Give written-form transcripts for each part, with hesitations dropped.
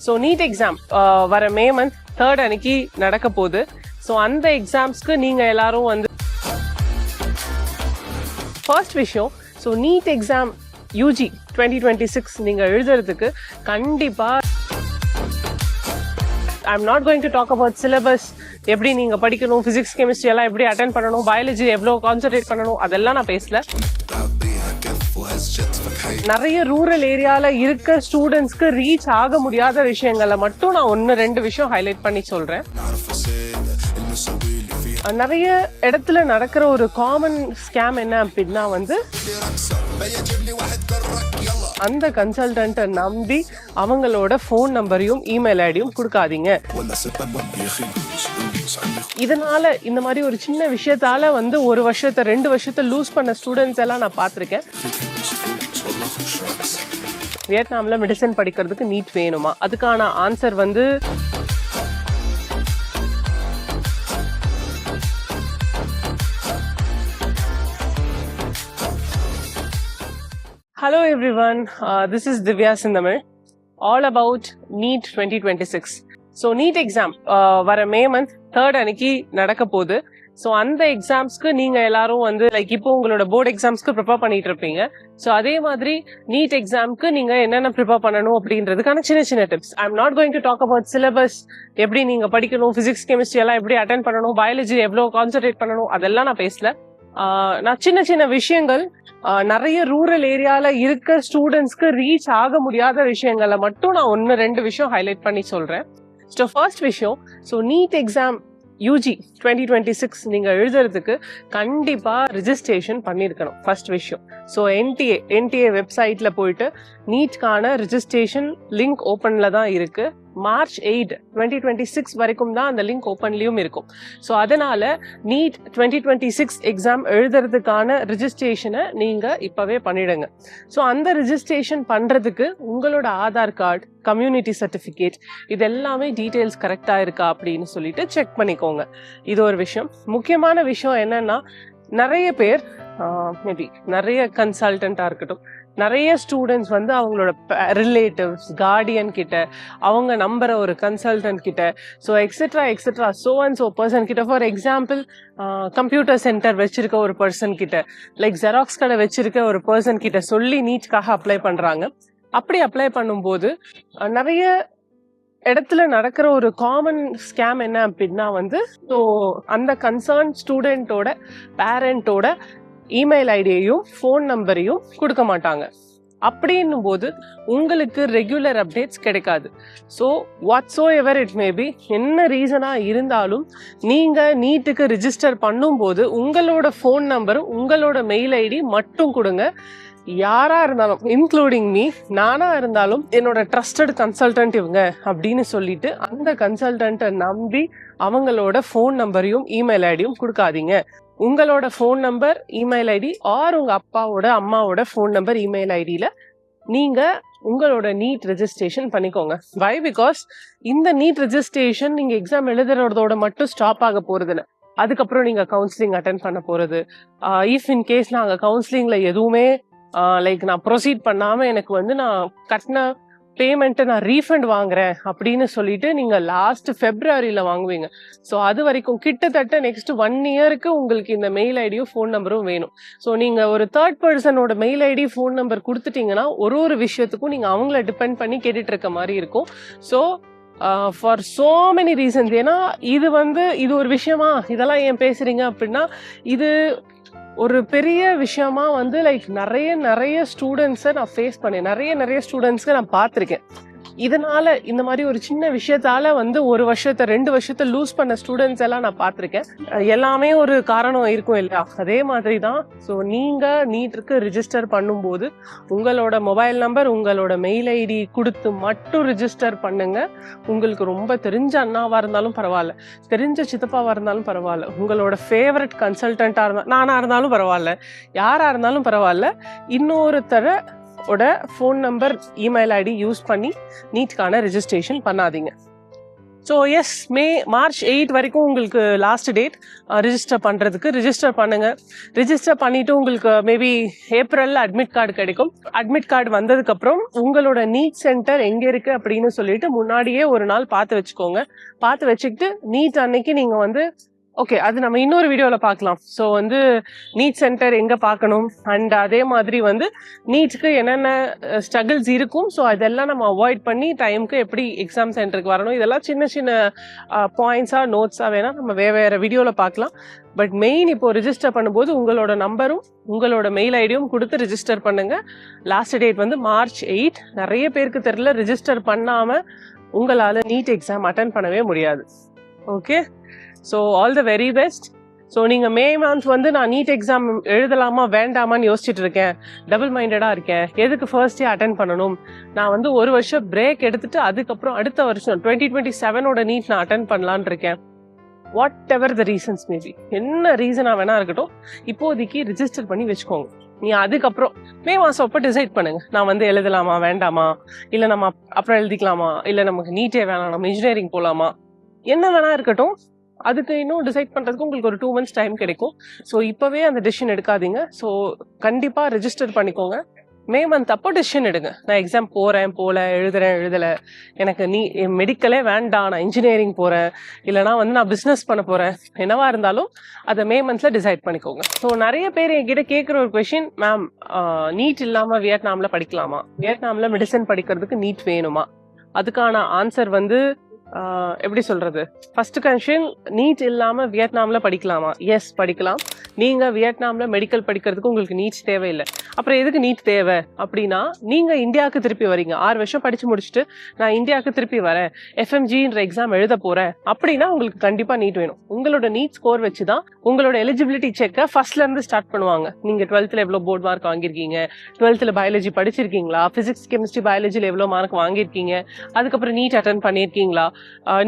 So NEET exam வர May month 3rd அன்னைக்கு நடக்க போகுது. ஸோ அந்த எக்ஸாம்ஸ்க்கு நீங்கள் எல்லாரும் வந்து ஃபர்ஸ்ட் விஷயம், ஸோ நீட் எக்ஸாம் யூஜி 2026 நீங்கள் எழுதுறதுக்கு கண்டிப்பாக I am not going to talk about syllabus, எப்படி நீங்கள் படிக்கணும், ஃபிசிக்ஸ் கெமிஸ்ட்ரி எல்லாம் எப்படி அட்டென்ட் பண்ணணும், பயாலஜி எவ்வளோ கான்சன்ட்ரேட் பண்ணணும், அதெல்லாம் நான் பேசல. நிறைய ரூரல் ஏரியால இருக்க ஸ்டூடெண்ட்ஸ்க்கு ரீச் ஆக முடியாத விஷயங்களை மட்டும் நான் 1-2 விஷயம் ஹைலைட் பண்ணி சொல்றேன். நிறைய இடத்துல நடக்கிற ஒரு காமன் ஸ்கேம் என்ன அப்படின்னா வந்து அந்த கன்சல்டன்ட்டை நம்பி அவங்களோட ஃபோன் நம்பரையும் இமெயில் ஐடியும் கொடுக்காதீங்க. இதனால இந்த மாதிரி ஒரு சின்ன விஷயத்தால வந்து 1 வருஷத்தை 2 வருஷத்தை லூஸ் பண்ண ஸ்டூடெண்ட்ஸ் எல்லாம் நான் பார்த்துருக்கேன். வியட்நாம்ல மெடிசன் படிக்கிறதுக்கு நீட் வேணுமா? அதுக்கான ஆன்சர் வந்து Hello everyone, this is Divya Sindhamil, all about NEET 2026. So NEET exam வர மே மந்த் 3rd அன்னைக்கு நடக்க போகுது. ஸோ அந்த எக்ஸாம்ஸ்க்கு நீங்கள் எல்லாரும் வந்து லைக் இப்போ உங்களோட போர்டு எக்ஸாம்ஸ்க்கு ப்ரிப்பேர் பண்ணிட்டு இருப்பீங்க. ஸோ அதே மாதிரி நீட் எக்ஸாம்க்கு நீங்கள் என்னென்ன ப்ரிப்பேர் பண்ணணும் அப்படின்றதுக்கான சின்ன சின்ன tips. I am not going to talk about syllabus, எப்படி நீங்கள் படிக்கணும், ஃபிசிக்ஸ் கெமிஸ்ட்ரி எல்லாம் எப்படி அட்டென்ட் பண்ணணும், பயாலஜி எவ்வளோ கான்சன்ட்ரேட் பண்ணணும், அதெல்லாம் நான் பேசல. நான் சின்ன சின்ன விஷயங்கள், நிறைய ரூரல் ஏரியால இருக்க ஸ்டூடெண்ட்ஸ்க்கு ரீச் ஆக முடியாத விஷயங்களை மட்டும் நான் 1-2 விஷயம் ஹைலைட் பண்ணி சொல்றேன். ஸோ ஃபர்ஸ்ட் விஷயம், ஸோ நீட் எக்ஸாம் யூஜி 2026 நீங்கள் எழுதுறதுக்கு கண்டிப்பாக ரிஜிஸ்ட்ரேஷன் பண்ணியிருக்கணும். ஃபர்ஸ்ட் விஷயம். ஸோ என்டிஏ வெப்சைட்டில் போயிட்டு நீட்கான ரிஜிஸ்ட்ரேஷன் லிங்க் ஓப்பனில் தான் இருக்குது. March 8, 2026 வரைக்கும் தான் அந்த லிங்க் ஓப்பன்லயும் இருக்கும். ஸோ அதனால நீட் 2026 எக்ஸாம் எழுதுறதுக்கான ரிஜிஸ்ட்ரேஷனை நீங்க இப்பவே பண்ணிடுங்க. ஸோ அந்த ரிஜிஸ்ட்ரேஷன் பண்றதுக்கு உங்களோட ஆதார் கார்டு, கம்யூனிட்டி சர்டிஃபிகேட், இது எல்லாமே டீட்டெயில்ஸ் கரெக்டா இருக்கா அப்படின்னு சொல்லிட்டு செக் பண்ணிக்கோங்க. இது ஒரு விஷயம். முக்கியமான விஷயம் என்னன்னா, நிறைய பேர் மேபி நிறைய கன்சல்டண்டா இருக்கட்டும், நிறைய ஸ்டூடெண்ட்ஸ் வந்து அவங்களோட ரிலேட்டிவ்ஸ், கார்டியன் கிட்ட அவங்க நம்புற ஒரு கன்சல்டன்ட் கிட்ட, so etcetera so and so person கிட்ட, ஃபார் எக்ஸாம்பிள் கம்ப்யூட்டர் சென்டர் வச்சிருக்க ஒரு பர்சன் கிட்ட, லைக் ஜெராக்ஸ் கடை வச்சிருக்க ஒரு பர்சன் கிட்ட சொல்லி நீட்காக அப்ளை பண்றாங்க. அப்படி அப்ளை பண்ணும்போது நிறைய இடத்துல நடக்கிற ஒரு காமன் ஸ்கேம் என்ன அப்படின்னா வந்து, ஸோ அந்த கன்சர்ன் ஸ்டூடெண்டோட பேரண்டோட இமெயில் ஐடியையும் ஃபோன் நம்பரையும் கொடுக்க மாட்டாங்க. அப்படின்னும் போது உங்களுக்கு ரெகுலர் அப்டேட்ஸ் கிடைக்காது. ஸோ வாட்ஸோ எவர் இட் மேபி, என்ன ரீசனாக இருந்தாலும் நீங்கள் நீட்டுக்கு ரிஜிஸ்டர் பண்ணும்போது உங்களோட ஃபோன் நம்பரும் உங்களோட மெயில் ஐடி மட்டும் கொடுங்க. யாரா இருந்தாலும், இன்க்ளூடிங் மீ, நானா இருந்தாலும் என்னோட ட்ரஸ்டட் கன்சல்டன்ட் இவங்க அப்படின்னு சொல்லிட்டு அந்த கன்சல்டன்ட்டை நம்பி அவங்களோட ஃபோன் நம்பரையும் இமெயில் ஐடியும் கொடுக்காதீங்க. உங்களோட phone number, email ID or உங்க அப்பாவோட அம்மாவோட ஃபோன் நம்பர், இமெயில் ஐடியில நீங்க உங்களோட நீட் ரெஜிஸ்ட்ரேஷன் பண்ணிக்கோங்க. வை? பிகாஸ் இந்த நீட் ரெஜிஸ்ட்ரேஷன் நீங்க எக்ஸாம் எழுதுறதோட மட்டும் ஸ்டாப் ஆக போறது இல்லை. அதுக்கப்புறம் நீங்க கவுன்சிலிங் அட்டென்ட் பண்ண போறது. இஃப் இன் கேஸ் நாங்க கவுன்சிலிங்ல எதுவுமே லைக் நான் ப்ரொசீட் பண்ணாம எனக்கு வந்து நான் கட்டின பேமெண்ட்டை நான் ரீஃபண்ட் வாங்குறேன் அப்படின்னு சொல்லிட்டு நீங்க லாஸ்ட் Februaryல வாங்குவீங்க. ஸோ அது வரைக்கும் கிட்டத்தட்ட நெக்ஸ்ட் 1 இயருக்கு உங்களுக்கு இந்த மெயில் ஐடியும் ஃபோன் நம்பரும் வேணும். ஸோ நீங்க ஒரு தேர்ட் பர்சனோட மெயில் ஐடி, ஃபோன் நம்பர் கொடுத்துட்டீங்கன்னா ஒரு விஷயத்துக்கும் நீங்க அவங்கள டிபெண்ட் பண்ணி கேட்டுட்டு இருக்க மாதிரி இருக்கும். So for so many reasons, ஏன்னா இது ஒரு விஷயமா இதெல்லாம் ஏன் பேசுறீங்க அப்படின்னா, இது ஒரு பெரிய விஷயமா வந்து லைக் நிறைய ஸ்டூடெண்ட்ஸை நான் ஃபேஸ் பண்ணேன். நிறைய ஸ்டூடெண்ட்ஸ்க்கு நான் பார்த்துருக்கேன். இதனால இந்த மாதிரி ஒரு சின்ன விஷயத்தால வந்து 1 வருஷத்தை 2 வருஷத்தை லூஸ் பண்ண ஸ்டூடெண்ட்ஸ் எல்லாம் நான் பார்த்துருக்கேன். எல்லாமே ஒரு காரணம் இருக்கும் இல்லையா? அதே மாதிரி தான். ஸோ நீங்க நீட்டுக்கு ரிஜிஸ்டர் பண்ணும்போது உங்களோட மொபைல் நம்பர், உங்களோட மெயில் ஐடி கொடுத்து மட்டும் ரிஜிஸ்டர் பண்ணுங்க. உங்களுக்கு ரொம்ப தெரிஞ்ச அண்ணாவா இருந்தாலும் பரவாயில்ல, தெரிஞ்ச சித்தப்பாவா இருந்தாலும் பரவாயில்ல, உங்களோட ஃபேவரட் கன்சல்டண்டா நானா இருந்தாலும் பரவாயில்ல, யாரா இருந்தாலும் பரவாயில்ல, இன்னொருத்தர phone number, email ID use பண்ணி நீட்கான ரெஜிஸ்ட்ரேஷன் பண்ணாதீங்க. ஸோ எஸ் மார்ச் 8 வரைக்கும் உங்களுக்கு லாஸ்ட் டேட் ரிஜிஸ்டர் பண்ணுறதுக்கு. ரிஜிஸ்டர் பண்ணுங்கள். ரிஜிஸ்டர் பண்ணிவிட்டு உங்களுக்கு மேபி ஏப்ரலில் அட்மிட் கார்டு கிடைக்கும். அட்மிட் கார்டு வந்ததுக்கப்புறம் உங்களோட நீட் சென்டர் எங்கே இருக்குது அப்படின்னு சொல்லிட்டு முன்னாடியே ஒரு நாள் பார்த்து வச்சுக்கோங்க. பார்த்து வச்சுக்கிட்டு நீட் அன்னைக்கு நீங்கள் வந்து ஓகே, அது நம்ம இன்னொரு வீடியோவில் பார்க்கலாம். ஸோ வந்து நீட் சென்டர் எங்கே பார்க்கணும் அண்ட் அதே மாதிரி வந்து நீட்க்கு என்னென்ன ஸ்ட்ரகிள்ஸ் இருக்கும், ஸோ அதெல்லாம் நம்ம அவாய்ட் பண்ணி டைமுக்கு எப்படி எக்ஸாம் சென்டருக்கு வரணும், இதெல்லாம் சின்ன சின்ன பாயிண்ட்ஸாக நோட்ஸாக வேணால் நம்ம வேறு வீடியோவில் பார்க்கலாம். பட் மெயின் இப்போ ரிஜிஸ்டர் பண்ணும்போது உங்களோட நம்பரும் உங்களோட மெயில் ஐடியும் கொடுத்து ரிஜிஸ்டர் பண்ணுங்கள். லாஸ்ட் டேட் வந்து மார்ச் 8. நிறைய பேருக்கு தெரியல, ரிஜிஸ்டர் பண்ணாமல் உங்களால் நீட் எக்ஸாம் அட்டன் பண்ணவே முடியாது. Okay, so all the very best. So நீங்கள் மே மந்த் வந்து நான் நீட் எக்ஸாம் எழுதலாமா வேண்டாமான்னு யோசிச்சுட்டு இருக்கேன், டபுள் மைண்டடாக இருக்கேன், எதுக்கு ஃபர்ஸ்டே அட்டன் பண்ணணும், நான் வந்து ஒரு வருஷம் பிரேக் எடுத்துட்டு அதுக்கப்புறம் அடுத்த வருஷம் 2027 நீட் நான் அட்டன் பண்ணலான் இருக்கேன். What ever the reasons maybe, என்ன ரீசனாக வேணா இருக்கட்டும், இப்போதைக்கு ரிஜிஸ்டர் பண்ணி வச்சுக்கோங்க. நீ அதுக்கப்புறம் மே மாதம் அப்போ டிசைட் பண்ணுங்க, நான் வந்து எழுதலாமா வேண்டாமா, இல்லை நம்ம அப்புறம் எழுதிக்கலாமா, இல்லை நமக்கு நீட்டே வேணாம் நம்ம இன்ஜினியரிங் போகலாமா, என்ன வேணா இருக்கட்டும். அதுக்கு இன்னும் டிசைட் பண்ணுறதுக்கு உங்களுக்கு ஒரு 2 months டைம் கிடைக்கும். ஸோ இப்போவே அந்த டிசிஷன் எடுக்காதீங்க. ஸோ கண்டிப்பாக ரெஜிஸ்டர் பண்ணிக்கோங்க. மே மந்த் அப்போ டிசிஷன் எடுங்க, நான் எக்ஸாம் போகிறேன் போகல, எழுதலை, எனக்கு மெடிக்கலே வேண்டாம், நான் இன்ஜினியரிங் போகிறேன், இல்லைனா வந்து நான் பிஸ்னஸ் பண்ண போகிறேன், என்னவா இருந்தாலும் அதை மே மந்தில் டிசைட் பண்ணிக்கோங்க. ஸோ நிறைய பேர் என்கிட்ட கேட்குற ஒரு கொஷின், மேம் நீட் இல்லாமல் வியட்நாமில் படிக்கலாமா, வியட்நாமில் மெடிசன் படிக்கிறதுக்கு நீட் வேணுமா? அதுக்கான ஆன்சர் வந்து எப்படி சொல்றது, ஃபர்ஸ்ட் கொஸ்டின், நீட் இல்லாம வியட்நாம்ல படிக்கலாமா? எஸ், படிக்கலாம். நீங்க வியட்நாம்ல மெடிக்கல் படிக்கிறதுக்கு உங்களுக்கு நீட் தேவையில்லை. அப்புறம் எதுக்கு நீட் தேவை அப்படின்னா, நீங்க இந்தியாவுக்கு திருப்பி வரீங்க, 6 வருஷம் படிச்சு முடிச்சுட்டு நான் இந்தியாவுக்கு திருப்பி வரேன், எஃப்எம்ஜின்ற எக்ஸாம் எழுத போறேன் அப்படின்னா உங்களுக்கு கண்டிப்பா நீட் வேணும். உங்களோட நீட் ஸ்கோர் வச்சுதான் உங்களோட எலிஜிபிலிட்டி செக்கை ஃபர்ஸ்ட்ல இருந்து ஸ்டார்ட் பண்ணுவாங்க. நீங்க 12th எவ்வளவு போர்ட் மார்க் வாங்கியிருக்கீங்க, 12th பயாலஜி படிச்சிருக்கீங்களா, பிசிக்ஸ் கெமிஸ்ட்ரி பயாலஜில எவ்வளவு மார்க் வாங்கியிருக்கீங்க, அதுக்கப்புறம் நீட் அட்டன் பண்ணியிருக்கீங்களா,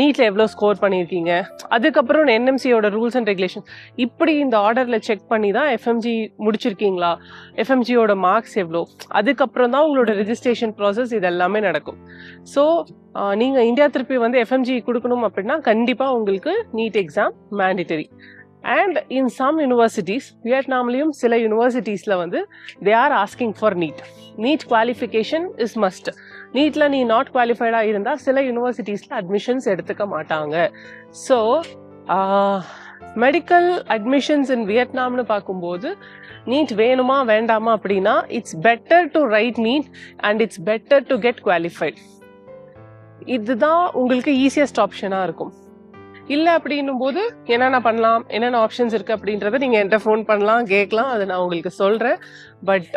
நீட்ல எவ்வளோ ஸ்கோர் பண்ணியிருக்கீங்க, அதுக்கப்புறம் என்எம்சியோட ரூல்ஸ் அண்ட் ரெகுலேஷன், இப்படி இந்த ஆர்டர்ல செக் பண்ணி தான் எஃப்எம்ஜி முடிச்சிருக்கீங்களா, எஃப்எம்ஜியோட மார்க்ஸ் எவ்வளோ, அதுக்கப்புறம் தான் உங்களோட ரெஜிஸ்ட்ரேஷன் ப்ராசஸ் இது எல்லாமே நடக்கும். ஸோ நீங்கள் இந்தியா திருப்பி வந்து எஃப்எம்ஜி கொடுக்கணும் அப்படின்னா கண்டிப்பாக உங்களுக்கு NEET exam mandatory. And in some universities, வியட்நாம்லேயும் சில யூனிவர்சிட்டிஸில் வந்து they are asking for NEET qualification is must. நீட்டில் நீ நாட் குவாலிஃபைடாக இருந்தால் சில யூனிவர்சிட்டிஸில் அட்மிஷன்ஸ் எடுத்துக்க மாட்டாங்க. ஸோ மெடிக்கல் அட்மிஷன்ஸ் இன் வியட்நாம்னு பார்க்கும்போது நீட் வேணுமா வேண்டாமா அப்படின்னா, it's better to write NEET and it's better to get qualified. இதுதான் உங்களுக்கு ஈஸியஸ்ட் ஆப்ஷனாக இருக்கும். இல்லை அப்படின்னும் போது என்னென்ன பண்ணலாம், என்னென்ன ஆப்ஷன்ஸ் இருக்குது அப்படின்றத நீங்கள் என்கிட்ட ஃபோன் பண்ணலாம், கேட்கலாம், அதை நான் உங்களுக்கு சொல்கிறேன். பட்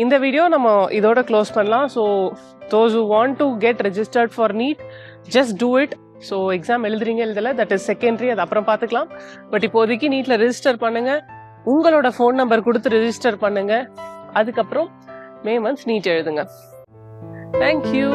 இந்த வீடியோ நம்ம இதோட க்ளோஸ் பண்ணலாம். So those who want to get registered for NEET, just do it. So exam எழுதலை, தட் இஸ் செகண்டரி, அது அப்புறம் பார்த்துக்கலாம். பட் இப்போதைக்கு நீட்டில் ரெஜிஸ்டர் பண்ணுங்கள், உங்களோட ஃபோன் நம்பர் கொடுத்து ரெஜிஸ்டர் பண்ணுங்கள், அதுக்கப்புறம் மே மந்த் நீட் எழுதுங்க. தேங்க்யூ.